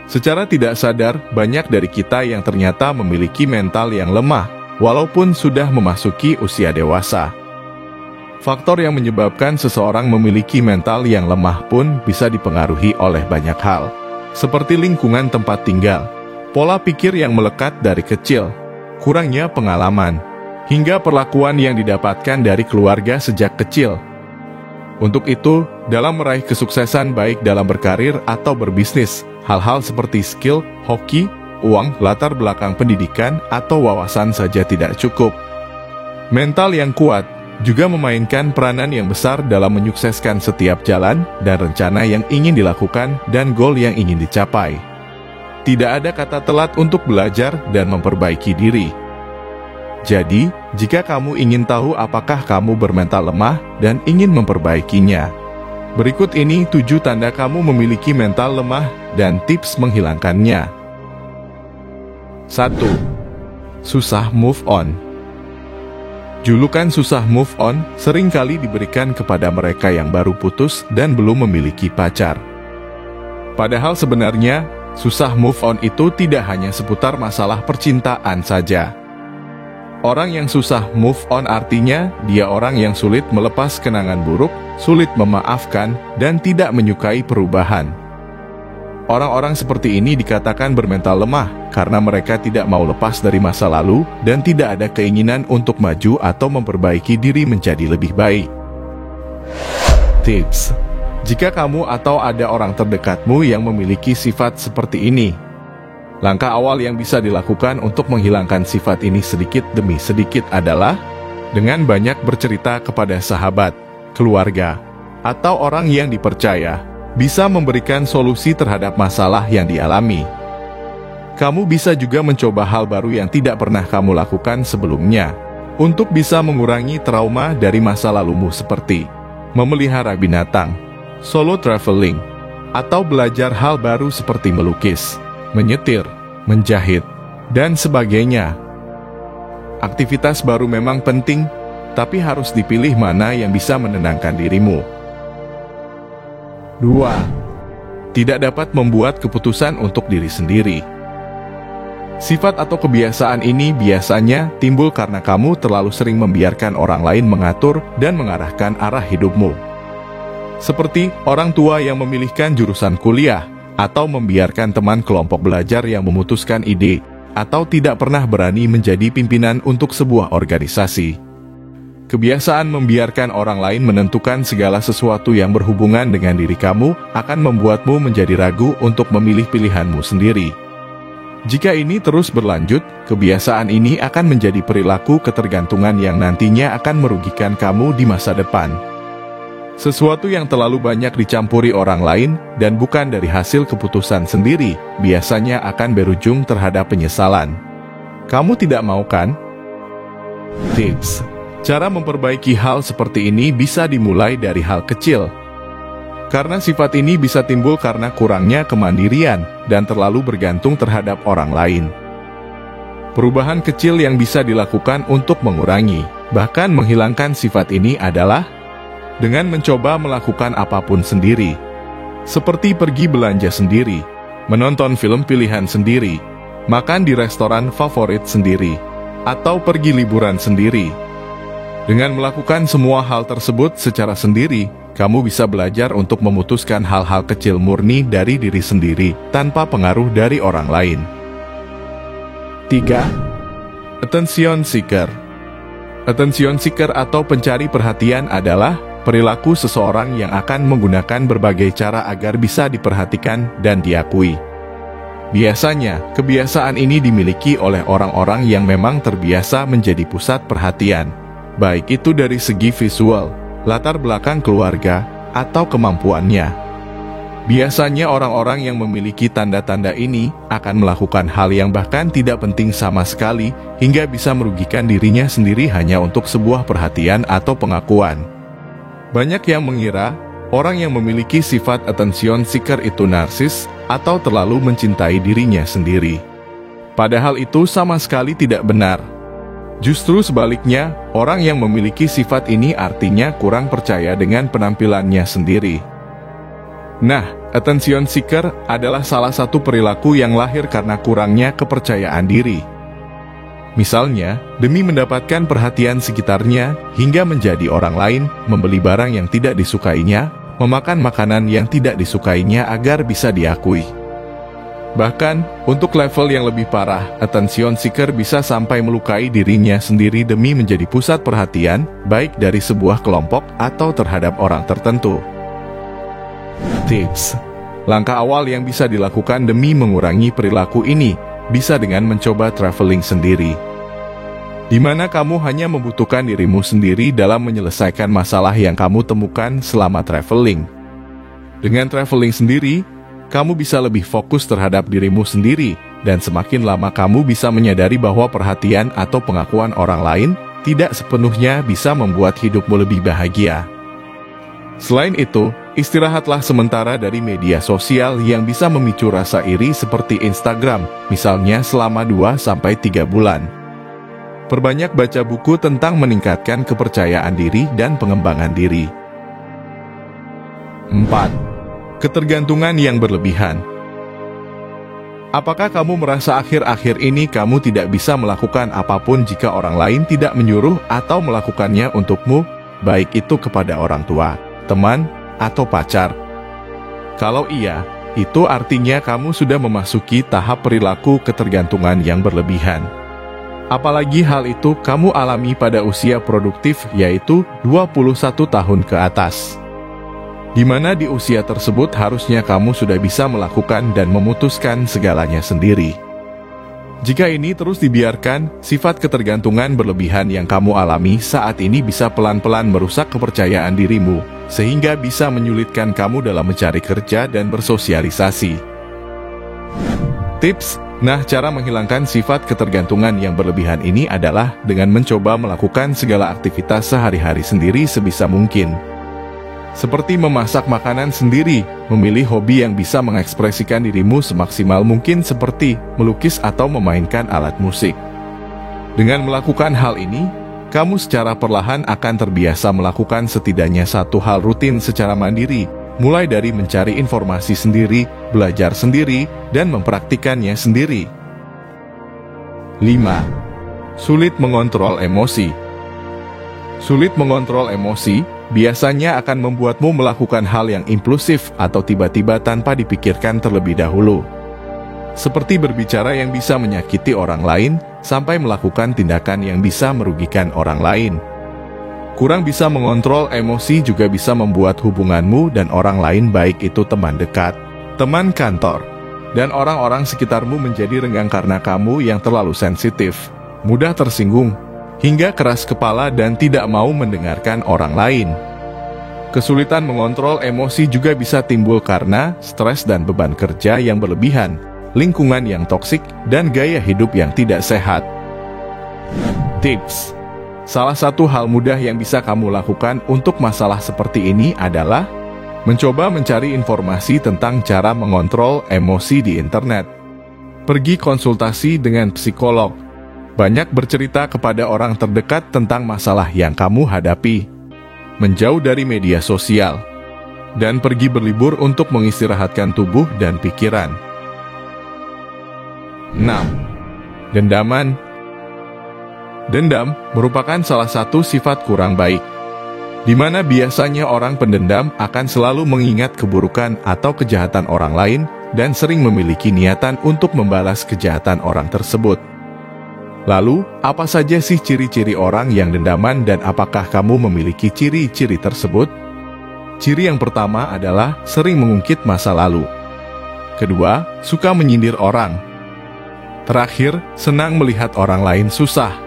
Secara tidak sadar, banyak dari kita yang ternyata memiliki mental yang lemah, walaupun sudah memasuki usia dewasa. Faktor yang menyebabkan seseorang memiliki mental yang lemah pun bisa dipengaruhi oleh banyak hal, seperti lingkungan tempat tinggal, pola pikir yang melekat dari kecil, kurangnya pengalaman, hingga perlakuan yang didapatkan dari keluarga sejak kecil. Untuk itu, dalam meraih kesuksesan baik dalam berkarir atau berbisnis, hal-hal seperti skill, hoki, uang, latar belakang pendidikan, atau wawasan saja tidak cukup. Mental yang kuat juga memainkan peranan yang besar dalam menyukseskan setiap jalan dan rencana yang ingin dilakukan dan goal yang ingin dicapai. Tidak ada kata telat untuk belajar dan memperbaiki diri. Jadi, jika kamu ingin tahu apakah kamu bermental lemah dan ingin memperbaikinya, berikut ini 7 tanda kamu memiliki mental lemah dan tips menghilangkannya. 1. Susah move on. Julukan susah move on seringkali diberikan kepada mereka yang baru putus dan belum memiliki pacar. Padahal sebenarnya, susah move on itu tidak hanya seputar masalah percintaan saja. Orang yang susah move on artinya dia orang yang sulit melepas kenangan buruk, sulit memaafkan, dan tidak menyukai perubahan. Orang-orang seperti ini dikatakan bermental lemah karena mereka tidak mau lepas dari masa lalu dan tidak ada keinginan untuk maju atau memperbaiki diri menjadi lebih baik. Tips: jika kamu atau ada orang terdekatmu yang memiliki sifat seperti ini, langkah awal yang bisa dilakukan untuk menghilangkan sifat ini sedikit demi sedikit adalah dengan banyak bercerita kepada sahabat, keluarga, atau orang yang dipercaya, bisa memberikan solusi terhadap masalah yang dialami. Kamu bisa juga mencoba hal baru yang tidak pernah kamu lakukan sebelumnya, untuk bisa mengurangi trauma dari masa lalumu seperti memelihara binatang, solo traveling, atau belajar hal baru seperti melukis, menyetir, menjahit, dan sebagainya. Aktivitas baru memang penting, tapi harus dipilih mana yang bisa menenangkan dirimu. 2. Tidak dapat membuat keputusan untuk diri sendiri. Sifat atau kebiasaan ini biasanya timbul karena kamu terlalu sering membiarkan orang lain mengatur dan mengarahkan arah hidupmu. Seperti orang tua yang memilihkan jurusan kuliah, atau membiarkan teman kelompok belajar yang memutuskan ide, atau tidak pernah berani menjadi pimpinan untuk sebuah organisasi. Kebiasaan membiarkan orang lain menentukan segala sesuatu yang berhubungan dengan diri kamu akan membuatmu menjadi ragu untuk memilih pilihanmu sendiri. Jika ini terus berlanjut, kebiasaan ini akan menjadi perilaku ketergantungan yang nantinya akan merugikan kamu di masa depan. Sesuatu yang terlalu banyak dicampuri orang lain dan bukan dari hasil keputusan sendiri, biasanya akan berujung terhadap penyesalan. Kamu tidak mau kan? Tips: cara memperbaiki hal seperti ini bisa dimulai dari hal kecil. Karena sifat ini bisa timbul karena kurangnya kemandirian dan terlalu bergantung terhadap orang lain. Perubahan kecil yang bisa dilakukan untuk mengurangi, bahkan menghilangkan sifat ini adalah dengan mencoba melakukan apapun sendiri, seperti pergi belanja sendiri, menonton film pilihan sendiri, makan di restoran favorit sendiri, atau pergi liburan sendiri. Dengan melakukan semua hal tersebut secara sendiri, kamu bisa belajar untuk memutuskan hal-hal kecil murni dari diri sendiri tanpa pengaruh dari orang lain. 3. Attention seeker. Attention seeker atau pencari perhatian adalah perilaku seseorang yang akan menggunakan berbagai cara agar bisa diperhatikan dan diakui. Biasanya, kebiasaan ini dimiliki oleh orang-orang yang memang terbiasa menjadi pusat perhatian, baik itu dari segi visual, latar belakang keluarga, atau kemampuannya. Biasanya orang-orang yang memiliki tanda-tanda ini akan melakukan hal yang bahkan tidak penting sama sekali hingga bisa merugikan dirinya sendiri hanya untuk sebuah perhatian atau pengakuan. Banyak yang mengira orang yang memiliki sifat attention seeker itu narsis atau terlalu mencintai dirinya sendiri. Padahal itu sama sekali tidak benar. Justru sebaliknya, orang yang memiliki sifat ini artinya kurang percaya dengan penampilannya sendiri. Nah, attention seeker adalah salah satu perilaku yang lahir karena kurangnya kepercayaan diri. Misalnya, demi mendapatkan perhatian sekitarnya, hingga menjadi orang lain, membeli barang yang tidak disukainya, memakan makanan yang tidak disukainya agar bisa diakui. Bahkan, untuk level yang lebih parah, attention seeker bisa sampai melukai dirinya sendiri demi menjadi pusat perhatian, baik dari sebuah kelompok atau terhadap orang tertentu. Tips: langkah awal yang bisa dilakukan demi mengurangi perilaku ini, bisa dengan mencoba traveling sendiri, di mana kamu hanya membutuhkan dirimu sendiri dalam menyelesaikan masalah yang kamu temukan selama traveling. Dengan traveling sendiri, kamu bisa lebih fokus terhadap dirimu sendiri, dan semakin lama kamu bisa menyadari bahwa perhatian atau pengakuan orang lain tidak sepenuhnya bisa membuat hidupmu lebih bahagia. Selain itu, istirahatlah sementara dari media sosial yang bisa memicu rasa iri seperti Instagram, misalnya selama 2-3 bulan. Perbanyak baca buku tentang meningkatkan kepercayaan diri dan pengembangan diri. 4. Ketergantungan yang berlebihan. Apakah kamu merasa akhir-akhir ini kamu tidak bisa melakukan apapun jika orang lain tidak menyuruh atau melakukannya untukmu, baik itu kepada orang tua, teman, atau pacar? Kalau iya, itu artinya kamu sudah memasuki tahap perilaku ketergantungan yang berlebihan. Apalagi hal itu kamu alami pada usia produktif, yaitu 21 tahun ke atas. Di mana di usia tersebut harusnya kamu sudah bisa melakukan dan memutuskan segalanya sendiri. Jika ini terus dibiarkan, sifat ketergantungan berlebihan yang kamu alami saat ini bisa pelan-pelan merusak kepercayaan dirimu, sehingga bisa menyulitkan kamu dalam mencari kerja dan bersosialisasi. Tips: nah, cara menghilangkan sifat ketergantungan yang berlebihan ini adalah dengan mencoba melakukan segala aktivitas sehari-hari sendiri sebisa mungkin. Seperti memasak makanan sendiri, memilih hobi yang bisa mengekspresikan dirimu semaksimal mungkin seperti melukis atau memainkan alat musik. Dengan melakukan hal ini, kamu secara perlahan akan terbiasa melakukan setidaknya satu hal rutin secara mandiri, mulai dari mencari informasi sendiri, belajar sendiri, dan mempraktikannya sendiri. 5. Sulit mengontrol emosi. Sulit mengontrol emosi biasanya akan membuatmu melakukan hal yang impulsif atau tiba-tiba tanpa dipikirkan terlebih dahulu. Seperti berbicara yang bisa menyakiti orang lain, sampai melakukan tindakan yang bisa merugikan orang lain. Kurang bisa mengontrol emosi juga bisa membuat hubunganmu dan orang lain, baik itu teman dekat, teman kantor, dan orang-orang sekitarmu menjadi renggang karena kamu yang terlalu sensitif, mudah tersinggung, hingga keras kepala dan tidak mau mendengarkan orang lain. Kesulitan mengontrol emosi juga bisa timbul karena stres dan beban kerja yang berlebihan, lingkungan yang toksik, dan gaya hidup yang tidak sehat. Tips: salah satu hal mudah yang bisa kamu lakukan untuk masalah seperti ini adalah mencoba mencari informasi tentang cara mengontrol emosi di internet. Pergi konsultasi dengan psikolog. Banyak bercerita kepada orang terdekat tentang masalah yang kamu hadapi. Menjauh dari media sosial. Dan pergi berlibur untuk mengistirahatkan tubuh dan pikiran. 6. Dendaman. Dendam merupakan salah satu sifat kurang baik, di mana biasanya orang pendendam akan selalu mengingat keburukan atau kejahatan orang lain dan sering memiliki niatan untuk membalas kejahatan orang tersebut. Lalu, apa saja sih ciri-ciri orang yang dendaman dan apakah kamu memiliki ciri-ciri tersebut? Ciri yang pertama adalah sering mengungkit masa lalu. Kedua, suka menyindir orang. Terakhir, senang melihat orang lain susah.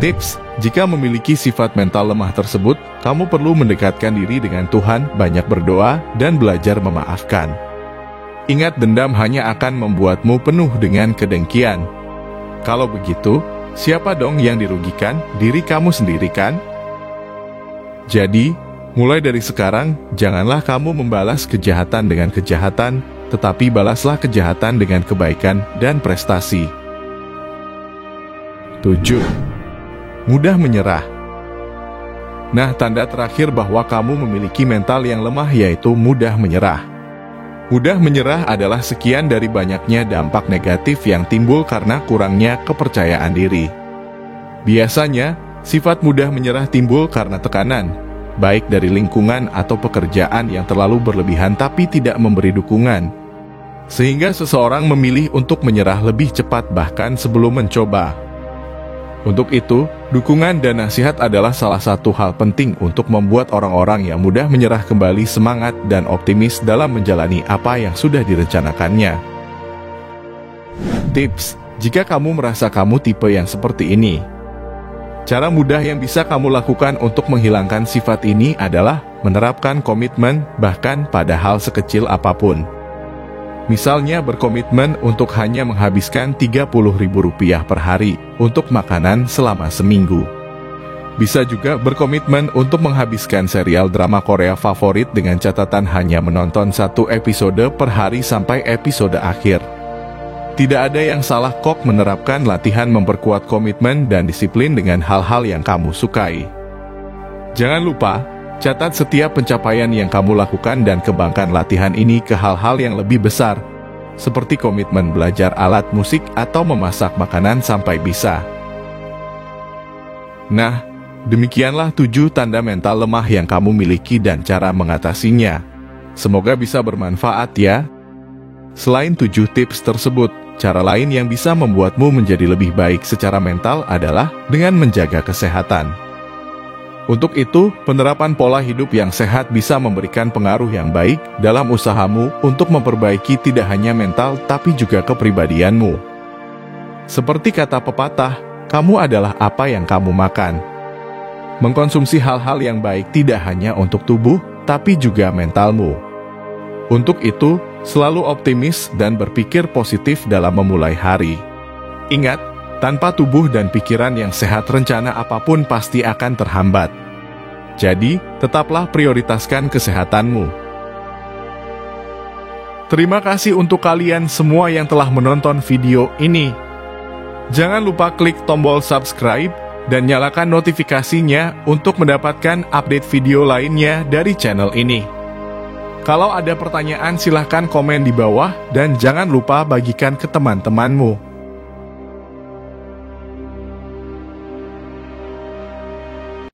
Tips: jika memiliki sifat mental lemah tersebut, kamu perlu mendekatkan diri dengan Tuhan, banyak berdoa, dan belajar memaafkan. Ingat, dendam hanya akan membuatmu penuh dengan kedengkian. Kalau begitu, siapa dong yang dirugikan? Diri kamu sendiri kan? Jadi, mulai dari sekarang, janganlah kamu membalas kejahatan dengan kejahatan, tetapi balaslah kejahatan dengan kebaikan dan prestasi. 7. Mudah menyerah. Nah, tanda terakhir bahwa kamu memiliki mental yang lemah yaitu mudah menyerah. Mudah menyerah adalah sekian dari banyaknya dampak negatif yang timbul karena kurangnya kepercayaan diri. Biasanya, sifat mudah menyerah timbul karena tekanan, baik dari lingkungan atau pekerjaan yang terlalu berlebihan tapi tidak memberi dukungan, sehingga seseorang memilih untuk menyerah lebih cepat bahkan sebelum mencoba. Untuk itu, dukungan dan nasihat adalah salah satu hal penting untuk membuat orang-orang yang mudah menyerah kembali semangat dan optimis dalam menjalani apa yang sudah direncanakannya. Tips: jika kamu merasa kamu tipe yang seperti ini, cara mudah yang bisa kamu lakukan untuk menghilangkan sifat ini adalah menerapkan komitmen bahkan pada hal sekecil apapun. Misalnya berkomitmen untuk hanya menghabiskan Rp30.000 per hari untuk makanan selama seminggu. Bisa juga berkomitmen untuk menghabiskan serial drama Korea favorit dengan catatan hanya menonton 1 episode per hari sampai episode akhir. Tidak ada yang salah kok menerapkan latihan memperkuat komitmen dan disiplin dengan hal-hal yang kamu sukai. Jangan lupa, catat setiap pencapaian yang kamu lakukan dan kembangkan latihan ini ke hal-hal yang lebih besar, seperti komitmen belajar alat musik atau memasak makanan sampai bisa. Nah, demikianlah 7 tanda mental lemah yang kamu miliki dan cara mengatasinya. Semoga bisa bermanfaat ya. Selain 7 tips tersebut, cara lain yang bisa membuatmu menjadi lebih baik secara mental adalah dengan menjaga kesehatan. Untuk itu, penerapan pola hidup yang sehat bisa memberikan pengaruh yang baik dalam usahamu untuk memperbaiki tidak hanya mental tapi juga kepribadianmu. Seperti kata pepatah, kamu adalah apa yang kamu makan. Mengkonsumsi hal-hal yang baik tidak hanya untuk tubuh, tapi juga mentalmu. Untuk itu, selalu optimis dan berpikir positif dalam memulai hari. Ingat, tanpa tubuh dan pikiran yang sehat, rencana apapun pasti akan terhambat. Jadi, tetaplah prioritaskan kesehatanmu. Terima kasih untuk kalian semua yang telah menonton video ini. Jangan lupa klik tombol subscribe dan nyalakan notifikasinya untuk mendapatkan update video lainnya dari channel ini. Kalau ada pertanyaan silahkan komen di bawah dan jangan lupa bagikan ke teman-temanmu.